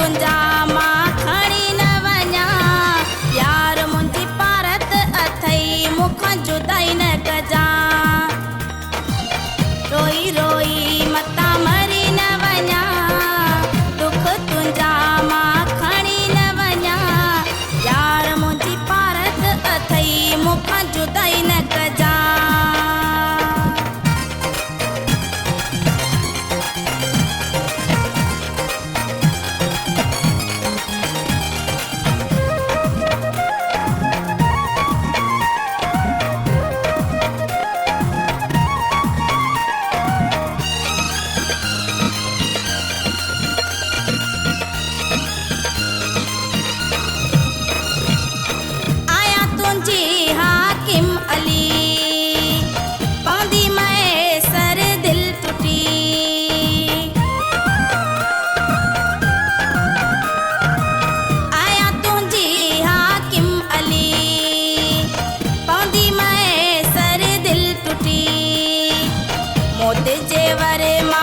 तुंहिंजा मां खणी न वञा, यार मुंहिंजी पारत अथई मूंखां जुदाई न कजां। रोई रोई मतां मरी न वञा, दुख तुंहिंजा मां खणी न वञा, यार मुंहिंजी पारत अथई मूंखां जुदाई न कजां। हाकिम अली पवंदी मैसर दिल टुटी, आया तुंहिंजी हाकिम अली पवंदी मैसर दिल टुटी, मौत जे वरे मां